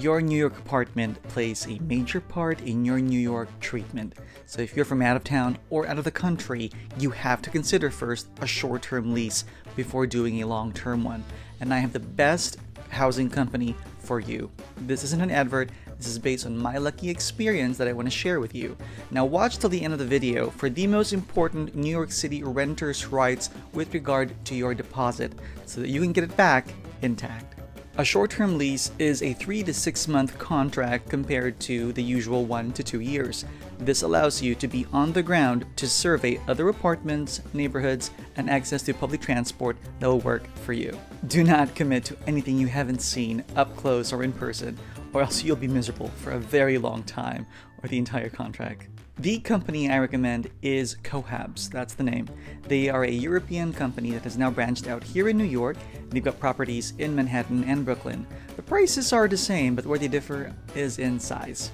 Your New York apartment plays a major part in your New York treatment. So if you're from out of town or out of the country, you have to consider first a short-term lease before doing a long-term one. And I have the best housing company for you. This isn't an advert. This is based on my lucky experience that I want to share with you. Now watch till the end of the video for the most important New York City renters' rights with regard to your deposit so that you can get it back intact. A short-term lease is a 3 to 6 month contract compared to the usual 1 to 2 years. This allows you to be on the ground to survey other apartments, neighborhoods, and access to public transport that will work for you. Do not commit to anything you haven't seen up close or in person, or else you'll be miserable for a very long time or the entire contract. The company I recommend is Cohabs, that's the name. They are a European company that has now branched out here in New York. They've got properties in Manhattan and Brooklyn. The prices are the same, but where they differ is in size.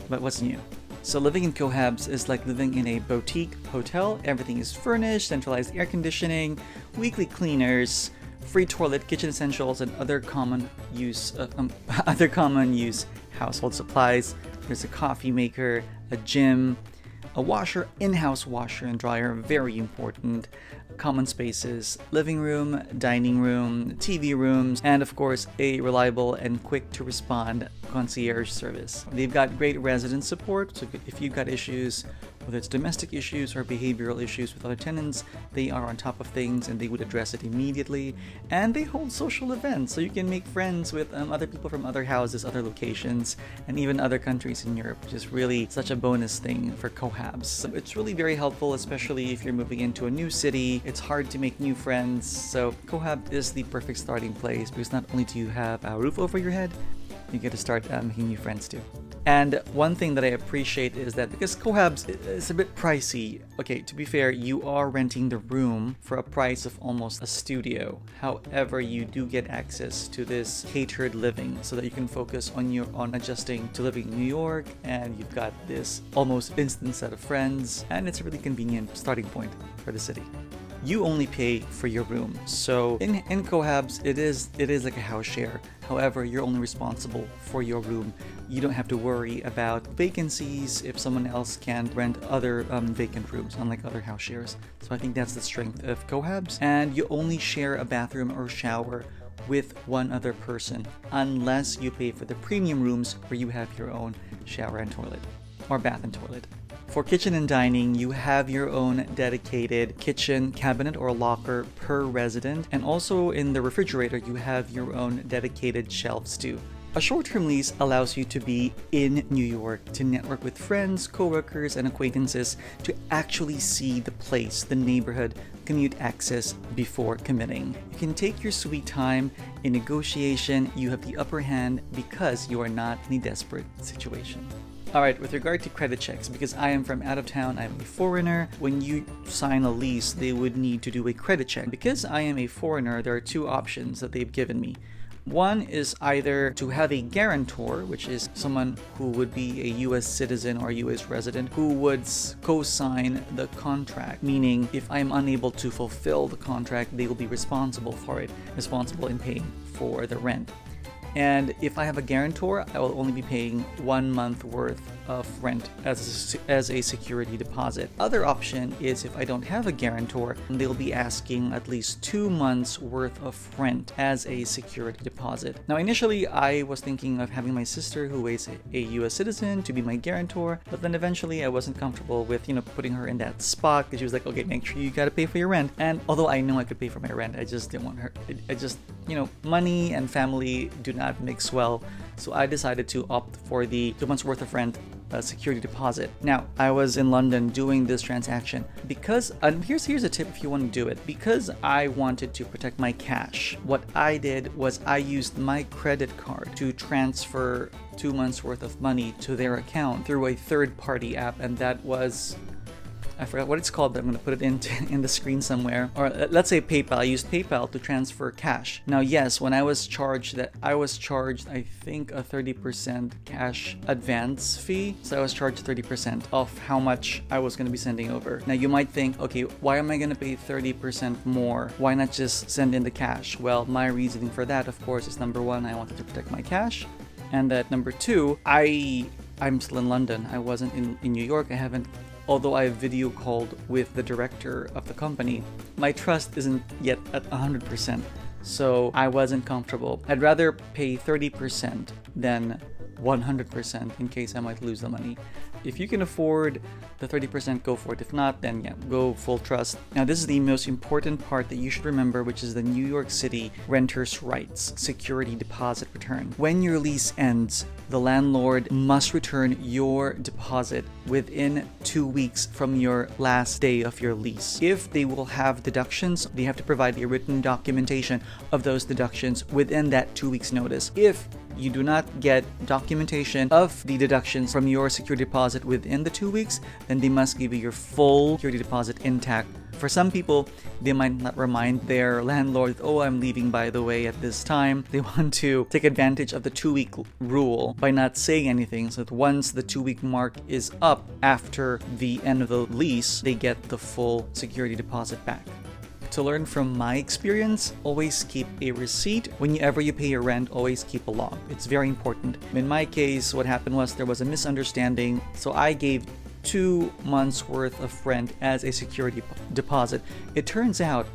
But what's new? So living in Cohabs is like living in a boutique hotel. Everything is furnished, centralized air conditioning, weekly cleaners, free toilet, kitchen essentials, and other common use household supplies. There's a coffee maker, a gym, a washer, in-house washer and dryer, very important, common spaces, living room, dining room, TV rooms, and of course a reliable and quick to respond concierge service. They've got great resident support, so if you've got issues, whether it's domestic issues or behavioral issues with other tenants, they are on top of things and they would address it immediately. And they hold social events, so you can make friends with other people from other houses, other locations, and even other countries in Europe, which is really such a bonus thing for Cohabs. So it's really very helpful, especially if you're moving into a new city. It's hard to make new friends, so Cohabs is the perfect starting place because not only do you have a roof over your head, you get to start making new friends too. And one thing that I appreciate is that because Cohabs is a bit pricey, okay, to be fair, you are renting the room for a price of almost a studio. However, you do get access to this catered living so that you can focus on adjusting to living in New York, and you've got this almost instant set of friends, and it's a really convenient starting point for the city. You only pay for your room. So in Cohabs, it is like a house share. However, you're only responsible for your room. You don't have to worry about vacancies if someone else can rent other vacant rooms, unlike other house shares. So I think that's the strength of Cohabs. And you only share a bathroom or shower with one other person, unless you pay for the premium rooms where you have your own shower and toilet, or bath and toilet. For kitchen and dining, you have your own dedicated kitchen cabinet or locker per resident, and also in the refrigerator, you have your own dedicated shelves too. A short-term lease allows you to be in New York, to network with friends, coworkers, and acquaintances, to actually see the place, the neighborhood, commute access before committing. You can take your sweet time. In negotiation, you have the upper hand because you are not in a desperate situation. Alright, with regard to credit checks, because I am from out of town, I'm a foreigner, when you sign a lease, they would need to do a credit check. Because I am a foreigner, there are two options that they've given me. One is either to have a guarantor, which is someone who would be a US citizen or US resident who would co-sign the contract, meaning if I'm unable to fulfill the contract, they will be responsible for it, responsible in paying for the rent. And if I have a guarantor, I will only be paying 1 month worth of rent as a security deposit. Other option is if I don't have a guarantor, they'll be asking at least 2 months worth of rent as a security deposit. Now initially I was thinking of having my sister, who is a US citizen, to be my guarantor, but then eventually I wasn't comfortable with, putting her in that spot because she was like, okay, make sure you gotta pay for your rent. And although I know I could pay for my rent, I just didn't want her. Money and family do not mix well. So I decided to opt for the 2 months worth of rent security deposit. Now, I was in London doing this transaction because, and here's a tip if you want to do it. Because I wanted to protect my cash, what I did was I used my credit card to transfer 2 months worth of money to their account through a third-party app, and that was, I forgot what it's called, but I'm going to put it in the screen somewhere. Or let's say PayPal. I used PayPal to transfer cash. Now, yes, when I was charged, I think, a 30% cash advance fee. So I was charged 30% of how much I was going to be sending over. Now, you might think, okay, why am I going to pay 30% more? Why not just send in the cash? Well, my reasoning for that, of course, is number one, I wanted to protect my cash. And that number two, I'm still in London. I wasn't in New York. I haven't, although I video called with the director of the company, my trust isn't yet at 100%. So I wasn't comfortable. I'd rather pay 30% than 100% in case I might lose the money. If you can afford the 30%, go for it. If not, then yeah, go full trust. Now, this is the most important part that you should remember, which is the New York City renter's rights security deposit return. When your lease ends, the landlord must return your deposit within 2 weeks from your last day of your lease. If they will have deductions, they have to provide a written documentation of those deductions within that 2 weeks notice. If you do not get documentation of the deductions from your security deposit within the 2 weeks, then they must give you your full security deposit intact. For some people, they might not remind their landlord, oh, I'm leaving by the way at this time. They want to take advantage of the 2-week rule by not saying anything, so that once the 2-week mark is up after the end of the lease, they get the full security deposit back. To learn from my experience, always keep a receipt. Whenever you pay your rent, always keep a log. It's very important. In my case, what happened was there was a misunderstanding, so I gave 2 months worth of rent as a security deposit. It turns out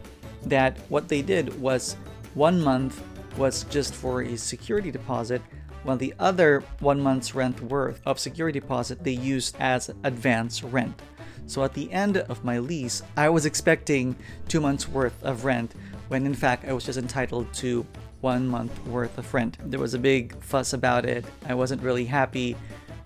that what they did was 1 month was just for a security deposit, while the other 1 month's rent worth of security deposit they used as advance rent. So at the end of my lease, I was expecting 2 months worth of rent, when in fact I was just entitled to 1 month worth of rent. There was a big fuss about it. I wasn't really happy,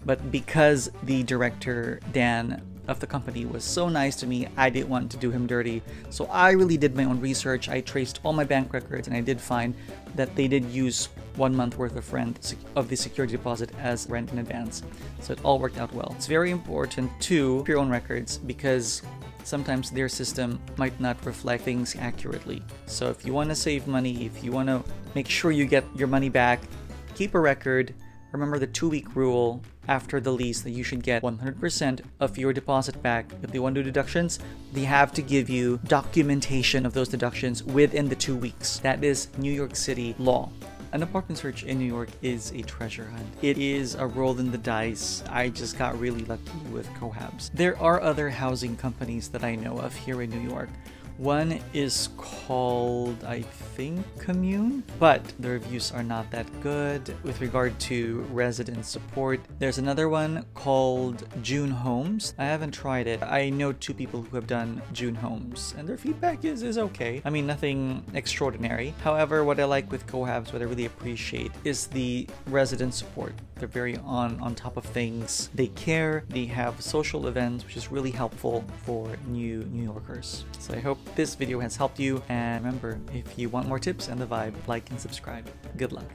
but because the director, Dan, of the company was so nice to me, I didn't want to do him dirty. So I really did my own research. I traced all my bank records, and I did find that they did use 1 month worth of rent of the security deposit as rent in advance. So it all worked out well. It's very important to keep your own records, because sometimes their system might not reflect things accurately. So if you want to save money, if you want to make sure you get your money back, keep a record. Remember the 2-week rule after the lease, that you should get 100% of your deposit back. If they want to do deductions, they have to give you documentation of those deductions within the 2 weeks. That is New York City law. An apartment search in New York is a treasure hunt. It is a roll in the dice. I just got really lucky with Cohabs. There are other housing companies that I know of here in New York. One is called, I think, Commune, but the reviews are not that good with regard to resident support. There's another one called June Homes. I haven't tried it. I know 2 people who have done June Homes, and their feedback is okay. I mean, nothing extraordinary. However, what I like with Cohabs, what I really appreciate, is the resident support. They're very on top of things. They care. They have social events, which is really helpful for New Yorkers. So I hope this video has helped you, and remember, if you want more tips and the vibe, like and subscribe. Good luck.